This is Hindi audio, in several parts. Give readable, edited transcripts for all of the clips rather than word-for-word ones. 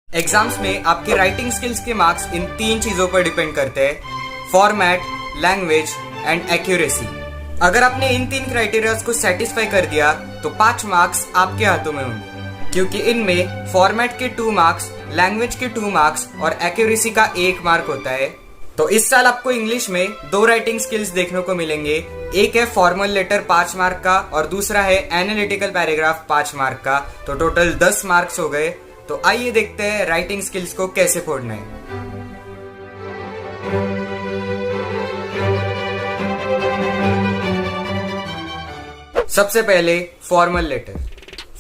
एग्जाम्स में आपके राइटिंग स्किल्स के मार्क्स इन तीन चीजों पर डिपेंड करते हैं: फॉर्मेट, लैंग्वेज एंड एक्यूरेसी। अगर आपने इन तीन क्राइटेरियाज को सेटिस्फाई कर दिया तो 5 मार्क्स आपके हाथों में होंगे, क्योंकि इनमें फॉर्मेट के 2 मार्क्स, लैंग्वेज के 2 मार्क्स और एक्यूरेसी का 1 मार्क होता है। तो इस साल आपको इंग्लिश में 2 राइटिंग स्किल्स देखने को मिलेंगे। एक है फॉर्मल लेटर 5 मार्क का और दूसरा है एनालिटिकल पैराग्राफ 5 मार्क का। तो टोटल 10 मार्क्स हो गए। तो आइए देखते हैं राइटिंग स्किल्स को कैसे फोड़ना है। सबसे पहले formal letter.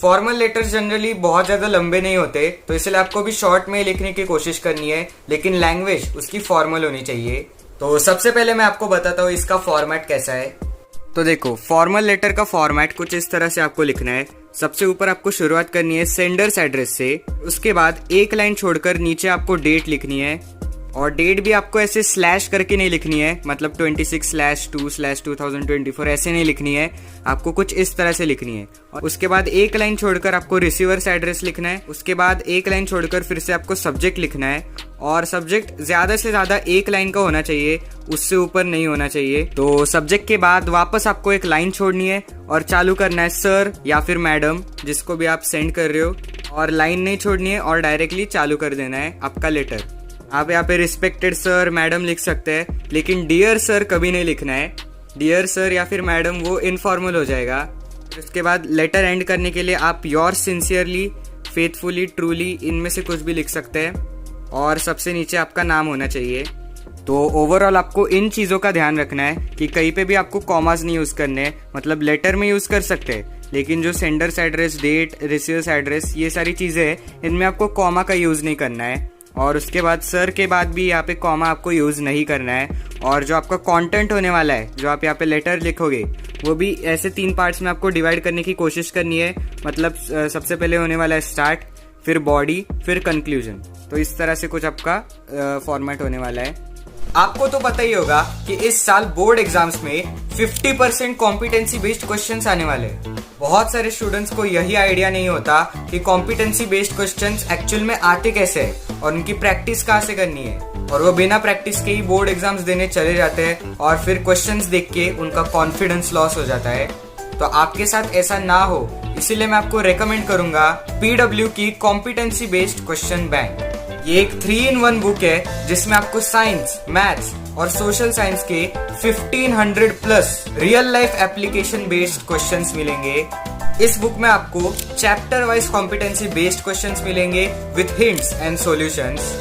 Formal letters generally बहुत ज्यादा लंबे नहीं होते, तो इसलिए आपको भी शॉर्ट में लिखने की कोशिश करनी है, लेकिन लैंग्वेज उसकी फॉर्मल होनी चाहिए। तो सबसे पहले मैं आपको बताता हूँ इसका फॉर्मेट कैसा है। तो देखो, फॉर्मल लेटर का फॉर्मेट कुछ इस तरह से आपको लिखना है। सबसे ऊपर आपको शुरुआत करनी है सेंडर्स एड्रेस से। उसके बाद एक लाइन छोड़कर नीचे आपको डेट लिखनी है, और डेट भी आपको ऐसे स्लैश करके नहीं लिखनी है, मतलब 26/2/2024 ऐसे नहीं लिखनी है, आपको कुछ इस तरह से लिखनी है। और उसके बाद एक लाइन छोड़कर आपको रिसीवर्स एड्रेस लिखना है। उसके बाद एक लाइन छोड़कर फिर से आपको सब्जेक्ट लिखना है, और सब्जेक्ट ज्यादा से ज्यादा एक लाइन का होना चाहिए, उससे ऊपर नहीं होना चाहिए। तो सब्जेक्ट के बाद वापस आपको एक लाइन छोड़नी है और चालू करना है सर या फिर मैडम, जिसको भी आप सेंड कर रहे हो, और लाइन नहीं छोड़नी है और डायरेक्टली चालू कर देना है आपका लेटर। आप यहाँ पे रिस्पेक्टेड सर मैडम लिख सकते हैं, लेकिन डियर सर कभी नहीं लिखना है। डियर सर या फिर मैडम वो इनफॉर्मल हो जाएगा। उसके बाद लेटर एंड करने के लिए आप योर सिंसियरली, फेथफुली, ट्रूली, इनमें से कुछ भी लिख सकते हैं, और सबसे नीचे आपका नाम होना चाहिए। तो ओवरऑल आपको इन चीज़ों का ध्यान रखना है कि कहीं पे भी आपको कॉमास नहीं यूज़ करने, मतलब लेटर में यूज़ कर सकते हैं, लेकिन जो sender's address, date, receiver's address, ये सारी चीज़ें हैं, इनमें आपको कॉमा का यूज़ नहीं करना है। और उसके बाद सर के बाद भी यहाँ पे कॉमा आपको यूज़ नहीं करना है। और जो आपका कंटेंट होने वाला है, जो आप यहाँ पे लेटर लिखोगे, वो भी ऐसे 3 पार्ट्स में आपको डिवाइड करने की कोशिश करनी है। मतलब सबसे पहले होने वाला है स्टार्ट, फिर बॉडी, फिर कंक्लूजन। तो इस तरह से कुछ आपका फॉर्मेट होने वाला है। आपको तो पता ही होगा कि इस साल बोर्ड एग्जाम्स में 50% कॉम्पिटेंसी बेस्ड क्वेश्चंस आने वाले हैं। बहुत सारे स्टूडेंट्स को यही आइडिया नहीं होता कि कॉम्पिटेंसी बेस्ड क्वेश्चंस एक्चुअल में आते कैसे हैं और उनकी प्रैक्टिस कहाँ से करनी है, और वो बिना प्रैक्टिस के ही बोर्ड एग्जाम्स देने चले जाते हैं, और फिर क्वेश्चंस देख के उनका कॉन्फिडेंस लॉस हो जाता है। तो आपके साथ ऐसा ना हो, इसीलिए मैं आपको रेकमेंड करूंगा PW की कॉम्पिटेंसी बेस्ड क्वेश्चन बैंक। ये एक 3-in-1 बुक है, जिसमें आपको साइंस, मैथ्स और सोशल साइंस के 1500 plus real life application based questions मिलेंगे। इस बुक में आपको chapter wise competency based questions मिलेंगे विद हिंट्स एंड सॉल्यूशंस।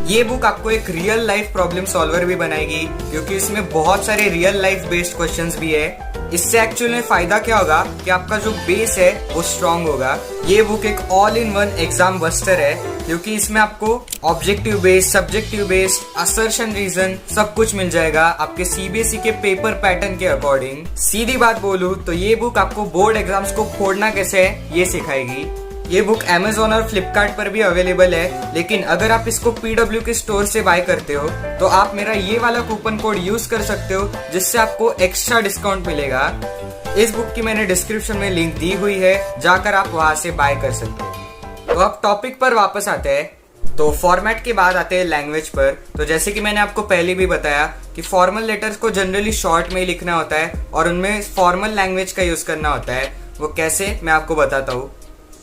ये बुक आपको एक रियल लाइफ प्रॉब्लम सॉल्वर भी बनाएगी, क्योंकि इसमें बहुत सारे रियल लाइफ बेस्ड क्वेश्चंस भी है। इससे एक्चुअल में फायदा क्या होगा कि आपका जो बेस है वो स्ट्रांग होगा। ये बुक एक all in one exam buster है, क्योंकि इसमें आपको objective based, subjective based, assertion, reason सब कुछ मिल जाएगा आपके CBSE के पेपर पैटर्न के अकॉर्डिंग। सीधी बात बोलूं तो ये बुक आपको बोर्ड एग्जाम्स को फोड़ना कैसे है ये सिखाएगी। ये बुक Amazon और Flipkart पर भी अवेलेबल है, लेकिन अगर आप इसको PW के स्टोर से बाय करते हो तो आप मेरा ये वाला कूपन कोड यूज कर सकते हो, जिससे आपको एक्स्ट्रा डिस्काउंट मिलेगा। इस बुक की मैंने डिस्क्रिप्शन में लिंक दी हुई है, जाकर आप वहां से बाय कर सकते हो। तो अब टॉपिक पर वापस आते हैं। तो फॉर्मेट के बाद आते हैं लैंग्वेज पर। तो जैसे कि मैंने आपको पहले भी बताया कि फॉर्मल लेटर्स को जनरली शॉर्ट में ही लिखना होता है, और उनमें फॉर्मल लैंग्वेज का यूज करना होता है। वो कैसे, मैं आपको बताता हूँ।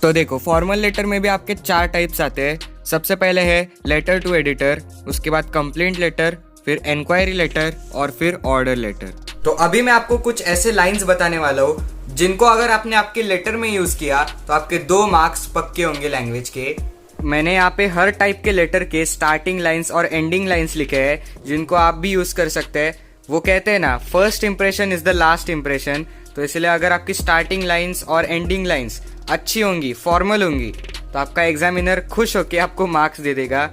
तो देखो, फॉर्मल लेटर में भी आपके 4 टाइप्स आते हैं। सबसे पहले है लेटर टू एडिटर, उसके बाद कंप्लेंट लेटर, फिर इंक्वायरी लेटर, और फिर ऑर्डर लेटर। तो अभी मैं आपको कुछ ऐसे लाइंस बताने वाला हूँ जिनको अगर आपने आपके लेटर में यूज किया तो आपके 2 मार्क्स पक्के होंगे लैंग्वेज के। मैंने यहाँ पे हर टाइप के लेटर के स्टार्टिंग लाइंस और एंडिंग लाइंस लिखे हैं, जिनको आप भी यूज कर सकते हैं। वो कहते हैं ना, first impression is the last impression. तो इसलिए अगर आपकी स्टार्टिंग लाइंस और एंडिंग लाइंस अच्छी होंगी, फॉर्मल होंगी, तो आपका एग्जामिनर खुश होकर आपको मार्क्स दे देगा।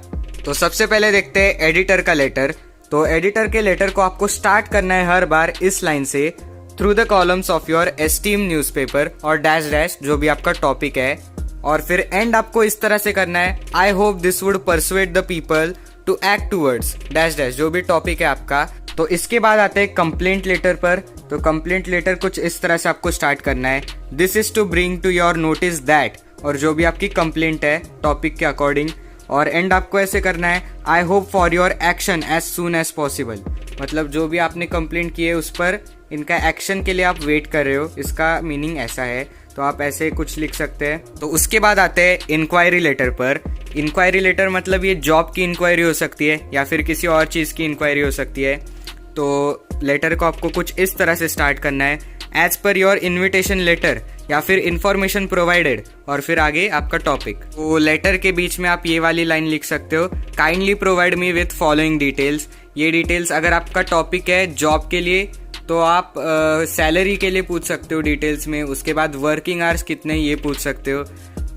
तो सबसे पहले देखते हैं एडिटर का लेटर। तो एडिटर के लेटर को आपको स्टार्ट करना है हर बार इस लाइन से, through the columns of your esteem newspaper, और डैश डैश जो भी आपका टॉपिक है। और फिर एंड आपको इस तरह से करना है, I hope this would persuade the people to act towards dash dash जो भी टॉपिक है आपका। तो इसके बाद आते हैं कंप्लेंट लेटर पर। तो कंप्लेंट लेटर कुछ इस तरह से आपको स्टार्ट करना है, this is to bring to your notice that, और जो भी आपकी कंप्लेंट है टॉपिक के अकॉर्डिंग। और एंड आपको ऐसे करना है, I hope for your action as soon as possible. मतलब जो भी आपने कंप्लेंट की है उस पर इनका एक्शन के लिए आप वेट कर रहे हो, इसका मीनिंग ऐसा है। तो आप ऐसे कुछ लिख सकते हैं। तो उसके बाद आते हैं इंक्वायरी लेटर पर। इंक्वायरी लेटर मतलब ये जॉब की इंक्वायरी हो सकती है या फिर किसी और चीज़ की इंक्वायरी हो सकती है। तो लेटर को आपको कुछ इस तरह से स्टार्ट करना है, as per your invitation letter या फिर इंफॉर्मेशन प्रोवाइडेड और फिर आगे आपका टॉपिक। तो लेटर के बीच में आप ये वाली लाइन लिख सकते हो, kindly provide me with following details. ये डिटेल्स अगर आपका टॉपिक है जॉब के लिए तो आप सैलरी के लिए पूछ सकते हो डिटेल्स में, उसके बाद वर्किंग आवर्स कितने ये पूछ सकते हो।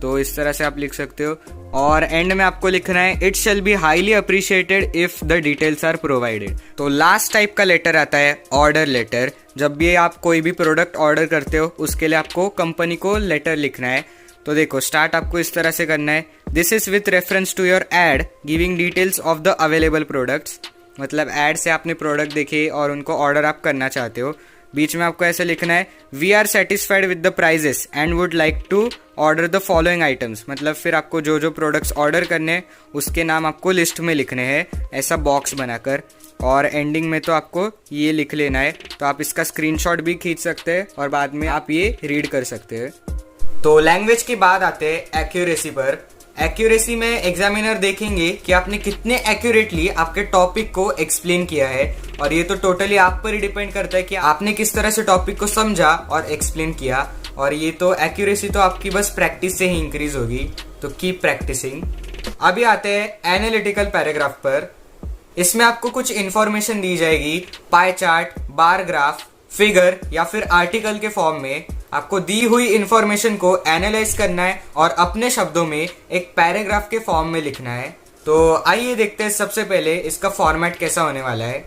तो इस तरह से आप लिख सकते हो। और एंड में आपको लिखना है, it shall be highly appreciated if the details are provided. तो लास्ट टाइप का लेटर आता है ऑर्डर लेटर। जब भी आप कोई भी प्रोडक्ट ऑर्डर करते हो उसके लिए आपको कंपनी को लेटर लिखना है। तो देखो स्टार्ट आपको इस तरह से करना है, this is with reference to your ad giving details of the available products. मतलब एड से आपने प्रोडक्ट देखे और उनको ऑर्डर आप करना चाहते हो। बीच में आपको ऐसे लिखना है, we are satisfied with the prices and would like to order the following items. मतलब फिर आपको जो जो प्रोडक्ट्स ऑर्डर करने हैं उसके नाम आपको लिस्ट में लिखने हैं ऐसा बॉक्स बनाकर। और एंडिंग में तो आपको ये लिख लेना है। तो आप इसका स्क्रीनशॉट भी खींच सकते हैं और बाद में आप ये रीड कर सकते हैं। तो लैंग्वेज के बाद आते हैं एक्यूरेसी पर। एक्यूरेसी में एग्जामिनर देखेंगे कि आपने कितने एक्यूरेटली आपके टॉपिक को एक्सप्लेन किया है, और ये तो टोटली आप पर ही डिपेंड करता है कि आपने किस तरह से टॉपिक को समझा और एक्सप्लेन किया। और ये तो एक्यूरेसी तो आपकी बस प्रैक्टिस से ही इंक्रीज होगी, तो कीप प्रैक्टिसिंग। अभी आते हैं एनालिटिकल पैराग्राफ पर। इसमें आपको कुछ इंफॉर्मेशन दी जाएगी, pie chart, bar graph, figure या फिर आर्टिकल के फॉर्म में। आपको दी हुई इंफॉर्मेशन को एनालाइज करना है और अपने शब्दों में एक पैराग्राफ के फॉर्म में लिखना है। तो आइए देखते हैं सबसे पहले इसका फॉर्मेट कैसा होने वाला है।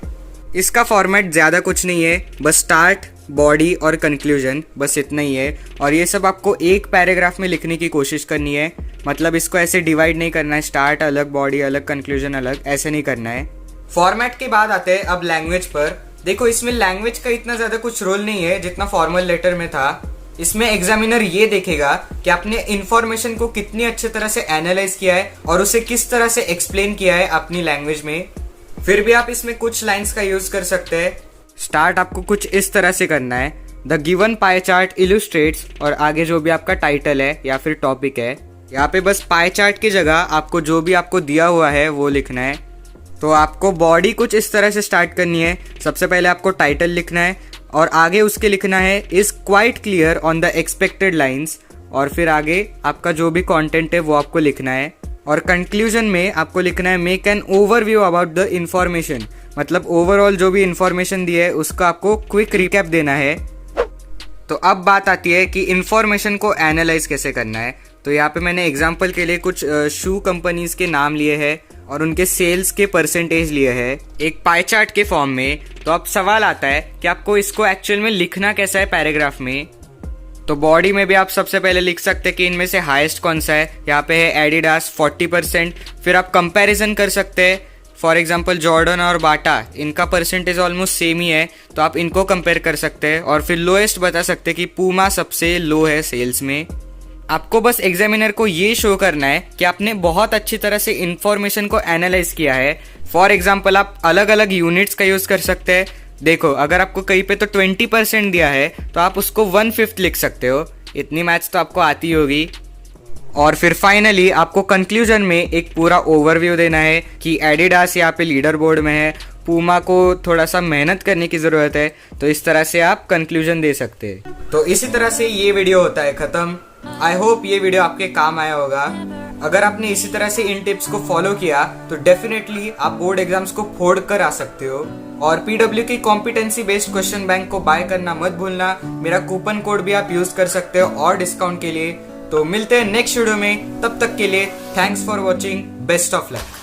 इसका फॉर्मेट ज़्यादा कुछ नहीं है, बस स्टार्ट, बॉडी और कंक्लूजन, बस इतना ही है। और ये सब आपको एक पैराग्राफ में लिखने की कोशिश करनी है। मतलब इसको ऐसे डिवाइड नहीं करना है, स्टार्ट अलग, बॉडी अलग, कंक्लूजन अलग, ऐसे नहीं करना है। फॉर्मेट के बाद आते हैं अब लैंग्वेज पर। देखो इसमें लैंग्वेज का इतना ज़्यादा कुछ रोल नहीं है जितना फॉर्मल लेटर में था। इसमें एग्जामिनर ये देखेगा कि आपने इंफॉर्मेशन को कितनी अच्छे तरह से एनालाइज किया है और उसे किस तरह से एक्सप्लेन किया है अपनी लैंग्वेज में। फिर भी आप इसमें कुछ लाइंस का यूज कर सकते हैं। स्टार्ट आपको कुछ इस तरह से करना है, द गिवन पाई चार्ट इलुस्ट्रेट्स, और आगे जो भी आपका टाइटल है या फिर टॉपिक है। यहाँ पे बस पाई चार्ट की जगह आपको जो भी आपको दिया हुआ है वो लिखना है। तो आपको बॉडी कुछ इस तरह से स्टार्ट करनी है। सबसे पहले आपको टाइटल लिखना है और आगे उसके लिखना है, is quite clear on the expected lines, और फिर आगे आपका जो भी कंटेंट है वो आपको लिखना है। और कंक्लूजन में आपको लिखना है, make an overview about the information. मतलब ओवरऑल जो भी इंफॉर्मेशन दी है उसका आपको क्विक रिकैप देना है। तो अब बात आती है कि इंफॉर्मेशन को एनालाइज कैसे करना है। तो यहाँ पे मैंने एग्जांपल के लिए कुछ शू कंपनीज के नाम लिए हैं और उनके सेल्स के परसेंटेज लिए हैं एक पाई चार्ट के फॉर्म में। तो अब सवाल आता है कि आपको इसको एक्चुअल में लिखना कैसा है पैराग्राफ में। तो बॉडी में भी आप सबसे पहले लिख सकते हैं कि इनमें से हाईएस्ट कौन सा है। यहाँ पे है एडिडास 40%। फिर आप कंपैरिजन कर सकते हैं, फॉर एग्जांपल जॉर्डन और बाटा, इनका परसेंटेज ऑलमोस्ट सेम ही है, तो आप इनको कंपेयर कर सकते हैं। और फिर लोएस्ट बता सकते हैं कि पूमा सबसे लो है सेल्स में। आपको बस एग्जामिनर को ये शो करना है कि आपने बहुत अच्छी तरह से इंफॉर्मेशन को एनालाइज किया है। फॉर एग्जांपल आप अलग अलग यूनिट्स का यूज कर सकते हैं। देखो अगर आपको कहीं पे तो 20% दिया है तो आप उसको 1/5 लिख सकते हो। इतनी मैथ्स तो आपको आती होगी। और फिर फाइनली आपको कंक्लूजन में एक पूरा ओवरव्यू देना है कि एडिडास यहाँ पे लीडर बोर्ड में है, पूमा को थोड़ा सा मेहनत करने की ज़रूरत है। तो इस तरह से आप कंक्लूजन दे सकते हैं। तो इसी तरह से ये वीडियो होता है ख़त्म। आई होप ये वीडियो आपके काम आया होगा। अगर आपने इसी तरह से इन टिप्स को फॉलो किया तो डेफिनेटली आप बोर्ड एग्जाम्स को फोड़ कर आ सकते हो। और पीडब्ल्यू की कॉम्पिटेंसी बेस्ड क्वेश्चन बैंक को बाय करना मत भूलना। मेरा कूपन कोड भी आप यूज कर सकते हो और डिस्काउंट के लिए। तो मिलते हैं नेक्स्ट वीडियो में, तब तक के लिए thanks for watching, best of luck.